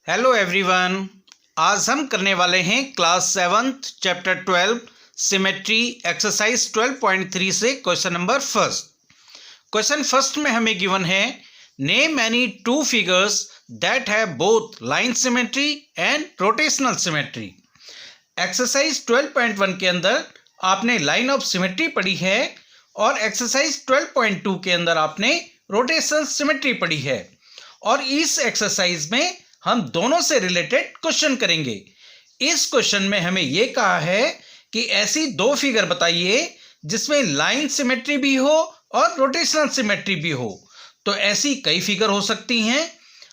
Hello everyone. आज हम करने वाले हैं class 7th chapter 12 symmetry exercise 12.3 से question number first. Question first में हमें गिवन है name any two figures that have both line symmetry and rotational symmetry. Exercise 12.1 के अंदर आपने लाइन ऑफ सिमेट्री पढ़ी है और एक्सरसाइज 12.2 के अंदर आपने रोटेशनल सिमेट्री पढ़ी है और इस एक्सरसाइज में हम दोनों से रिलेटेड क्वेश्चन करेंगे। इस क्वेश्चन में हमें यह कहा है कि ऐसी दो फिगर बताइए जिसमें लाइन सिमेट्री भी हो और रोटेशनल सिमेट्री भी हो। तो ऐसी कई फिगर हो सकती हैं।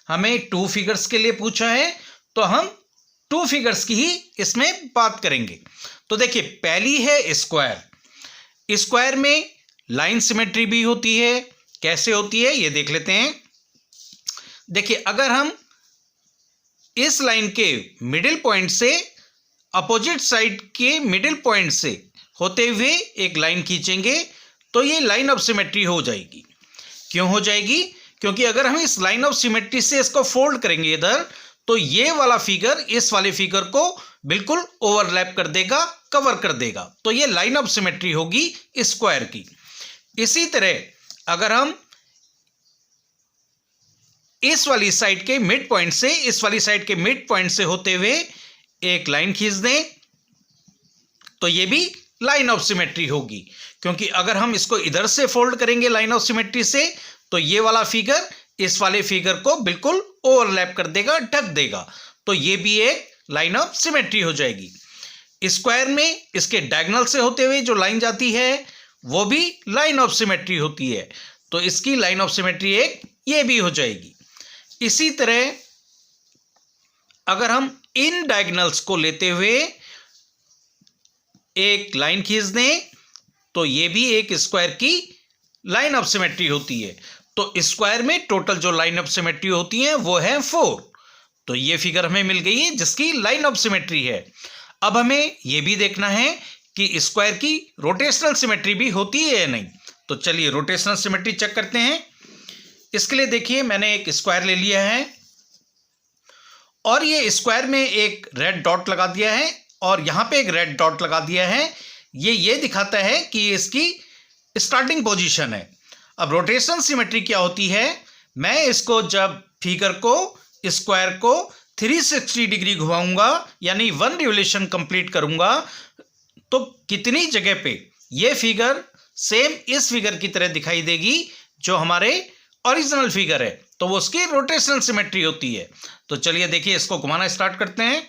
हमें टू फिगर्स के लिए पूछा है तो हम टू फिगर्स की ही इसमें बात करेंगे। तो देखिए, पहली है स्क्वायर। स्क्वायर में लाइन सिमेट्री भी होती है। कैसे होती है ये देख लेते हैं। देखिए, अगर हम इस लाइन के मिडिल पॉइंट से अपोजिट साइड के मिडिल पॉइंट से होते हुए एक लाइन खींचेंगे तो ये लाइन ऑफ सिमेट्री हो जाएगी। क्यों हो जाएगी? क्योंकि अगर हम इस लाइन ऑफ सिमेट्री से इसको फोल्ड करेंगे इधर, तो ये वाला फिगर इस वाले फिगर को बिल्कुल ओवरलैप कर देगा, कवर कर देगा। तो ये लाइन ऑफ सिमेट्री होगी स्क्वायर की। इसी तरह अगर हम इस वाली साइड के मिड पॉइंट से इस वाली साइड के मिड पॉइंट से होते हुए एक लाइन खींच दें तो ये भी लाइन ऑफ सिमेट्री होगी। क्योंकि अगर हम इसको इधर से फोल्ड करेंगे लाइन ऑफ सिमेट्री से तो ये वाला फिगर इस वाले फिगर को बिल्कुल ओवरलैप कर देगा, ढक देगा। तो ये भी एक लाइन ऑफ सिमेट्री हो जाएगी। स्क्वायर में इसके डायगोनल से होते हुए जो लाइन जाती है वो भी लाइन ऑफ सिमेट्री होती है। तो इसकी लाइन ऑफ सिमेट्री एक ये भी हो जाएगी। इसी तरह अगर हम इन डायगोनल्स को लेते हुए एक लाइन खींच दें तो ये भी एक स्क्वायर की लाइन ऑफ सिमेट्री होती है। तो स्क्वायर में टोटल जो लाइन ऑफ सिमेट्री होती है वो है 4। तो ये फिगर हमें मिल गई है जिसकी लाइन ऑफ सिमेट्री है। अब हमें ये भी देखना है कि स्क्वायर की रोटेशनल सिमेट्री भी होती है या नहीं। तो चलिए रोटेशनल सिमेट्री चेक करते हैं। इसके लिए देखिए, मैंने एक स्क्वायर ले लिया है और ये स्क्वायर में एक रेड डॉट लगा दिया है और यहां पे एक रेड डॉट लगा दिया है। ये दिखाता है कि ये इसकी स्टार्टिंग पोजीशन है। अब रोटेशनल सिमेट्री क्या होती है? मैं इसको जब फिगर को स्क्वायर को 360 डिग्री घुमाऊंगा यानी 1 रिवोल्यूशन कंप्लीट करूंगा तो कितनी जगह पे ये फिगर सेम इस फिगर की तरह दिखाई देगी जो हमारे ओरिजिनल फिगर है। तो वो उसकी रोटेशनल सिमेट्री होती है। तो चलिए देखिए, इसको घुमाना स्टार्ट करते हैं।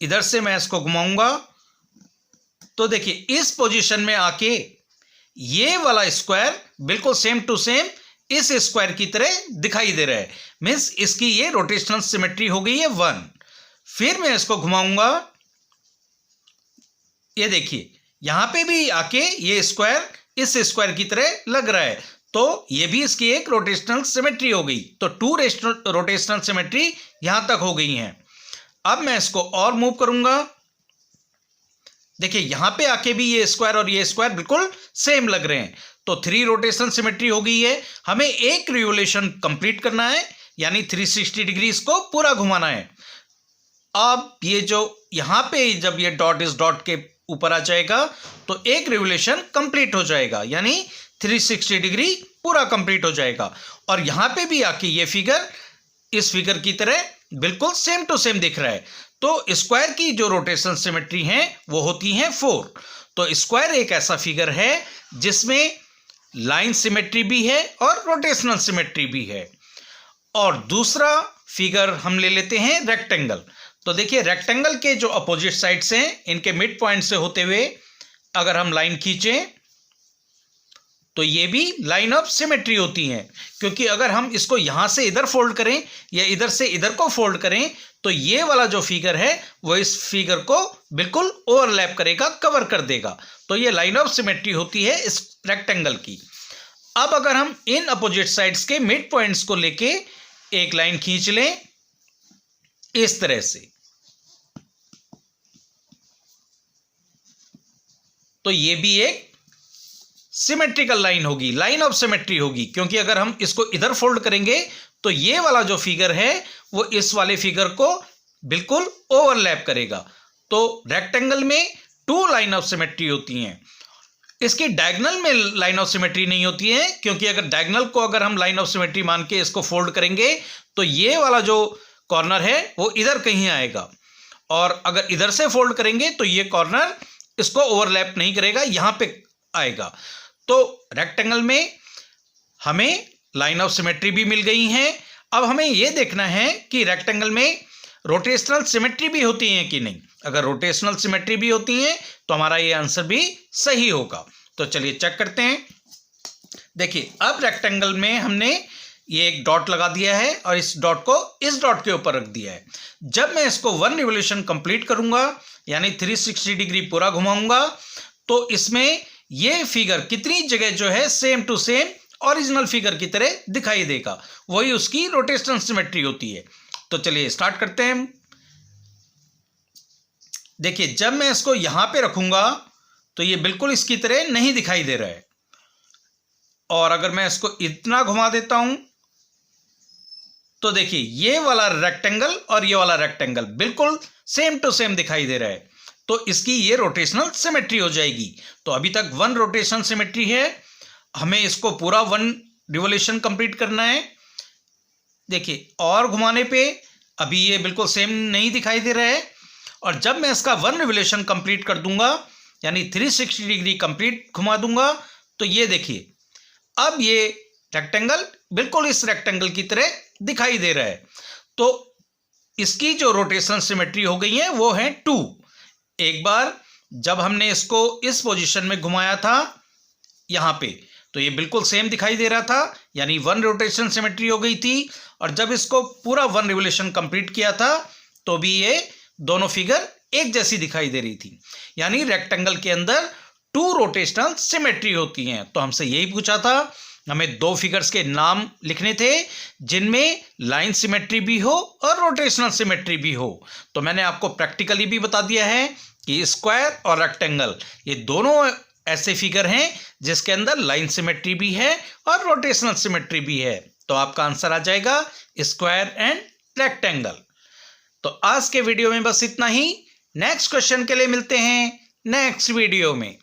इधर से मैं इसको घुमाऊंगा तो देखिए इस पोजीशन में आके ये वाला स्क्वायर बिल्कुल सेम टू सेम इस स्क्वायर की तरह दिखाई दे रहा है। मीन्स इसकी ये रोटेशनल सिमेट्री हो गई है 1। फिर मैं इसको घुमाऊंगा, ये देखिए यहां पे भी आके ये स्क्वायर इस स्क्वायर की तरह लग रहा है। तो ये भी इसकी एक रोटेशनल सिमेट्री हो गई। तो 2 रोटेशनल सिमेट्री यहां तक हो गई हैं। अब मैं इसको और मूव करूंगा। देखिए यहां पे आके भी ये स्क्वायर और ये स्क्वायर बिल्कुल सेम लग रहे हैं। तो 3 रोटेशनल सिमेट्री हो गई है। हमें एक रिवोल्यूशन कंप्लीट करना है यानी 360 डिग्री इसको पूरा घुमाना है। अब ये जो यहां पे जब ये डॉट इस डॉट के ऊपर आ जाएगा तो एक रिवोल्यूशन कंप्लीट हो जाएगा यानी 360 डिग्री पूरा कंप्लीट हो जाएगा। और यहां पे भी आके ये फिगर इस फिगर की तरह बिल्कुल सेम टू सेम दिख रहा है। तो स्क्वायर की जो रोटेशनल सिमेट्री हैं वो होती हैं 4। तो स्क्वायर एक ऐसा फिगर है जिसमें लाइन सिमेट्री भी है और रोटेशनल सिमेट्री भी है। और दूसरा फिगर हम ले लेते हैं रेक्टेंगल। तो देखिए रेक्टेंगल के जो अपोजिट साइड्स हैं इनके मिड पॉइंट से होते हुए अगर हम लाइन खींचें तो ये भी लाइन ऑफ सिमेट्री होती हैं। क्योंकि अगर हम इसको यहां से इधर फोल्ड करें या इधर से इधर को फोल्ड करें तो ये वाला जो फिगर है वो इस फिगर को बिल्कुल ओवरलैप करेगा, कवर कर देगा। तो ये लाइन ऑफ सिमेट्री होती है इस रेक्टेंगल की। अब अगर हम इन अपोजिट साइड्स के मिड पॉइंट्स को लेके एक लाइन खींच लें इस तरह से तो ये भी एक सिमेट्रिकल लाइन होगी, लाइन ऑफ सिमेट्री होगी। क्योंकि अगर हम इसको इधर फोल्ड करेंगे तो ये वाला जो फिगर है वो इस वाले फिगर को बिल्कुल ओवरलैप करेगा। तो रेक्टेंगल में 2 लाइन ऑफ सिमेट्री होती हैं। इसकी डायगोनल में लाइन ऑफ सिमेट्री नहीं होती है, क्योंकि अगर डायगोनल को अगर हम लाइन ऑफ सिमेट्री मान के इसको फोल्ड करेंगे तो ये वाला जो कॉर्नर है वो इधर कहीं आएगा, और अगर इधर से फोल्ड करेंगे तो ये कॉर्नर इसको ओवरलैप नहीं करेगा, यहां पे आएगा। तो रेक्टेंगल में हमें लाइन ऑफ सिमेट्री भी मिल गई है। अब हमें यह देखना है कि रेक्टेंगल में रोटेशनल सिमेट्री भी होती है कि नहीं। अगर रोटेशनल सिमेट्री भी होती है तो हमारा ये आंसर भी सही होगा। तो चलिए चेक करते हैं। देखिए, अब रेक्टेंगल में हमने ये एक डॉट लगा दिया है और इस डॉट को इस डॉट के ऊपर रख दिया है। जब मैं इसको 1 रिवोल्यूशन कंप्लीट करूंगा, यानी 360 डिग्री पूरा घुमाऊंगा, तो इसमें ये फिगर कितनी जगह जो है same to same original figure की तरह दिखाई देगा। वही उसकी रोटेशनल सिमेट्री होती है। तो चलिए स्टार्ट करते हैं। देखिए, जब मैं इसको यहां पे रखूंगा तो ये बिल्कुल इसकी तरह नहीं दिखाई दे रहा है, और अगर मैं इसको इतना घुमा देता हूं तो देखिए ये वाला रेक्टेंगल और ये वाला रेक्टेंगल बिल्कुल सेम टू सेम दिखाई दे रहा है। तो इसकी ये रोटेशनल सिमेट्री हो जाएगी। तो अभी तक 1 रोटेशनल सिमेट्री है, हमें इसको पूरा 1 रिवोल्यूशन कंप्लीट करना है। देखिए, और घुमाने पे अभी ये बिल्कुल सेम नहीं दिखाई दे रहा है, और जब मैं इसका 1 रिवोल्यूशन कंप्लीट कर दूंगा, यानी 360 डिग्री कंप्लीट घुमा दूंगा, तो ये देखिए अब ये रेक्टेंगल बिल्कुल इस रेक्टेंगल की तरह दिखाई दे रहा है। तो इसकी जो रोटेशनल सिमेट्री हो गई है वो है 2। एक बार जब हमने इसको इस पोजीशन में घुमाया था यहां पे, तो ये बिल्कुल सेम दिखाई दे रहा था, यानी 1 रोटेशन सिमेट्री हो गई थी। और जब इसको पूरा 1 रिवोल्यूशन कंप्लीट किया था तो भी ये दोनों फिगर एक जैसी दिखाई दे रही थी, यानी रेक्टेंगल के अंदर 2 रोटेशनल सिमेट्री होती हैं। तो हमसे यही पूछा था, हमें 2 फिगर्स के नाम लिखने थे जिनमें लाइन सिमेट्री भी हो और रोटेशनल सिमेट्री भी हो। तो मैंने आपको प्रैक्टिकली भी बता दिया है कि स्क्वायर और रेक्टेंगल ये दोनों ऐसे फिगर हैं जिसके अंदर लाइन सिमेट्री भी है और रोटेशनल सिमेट्री भी है। तो आपका आंसर आ जाएगा स्क्वायर एंड रेक्टेंगल। तो आज के वीडियो में बस इतना ही। नेक्स्ट क्वेश्चन के लिए मिलते हैं नेक्स्ट वीडियो में।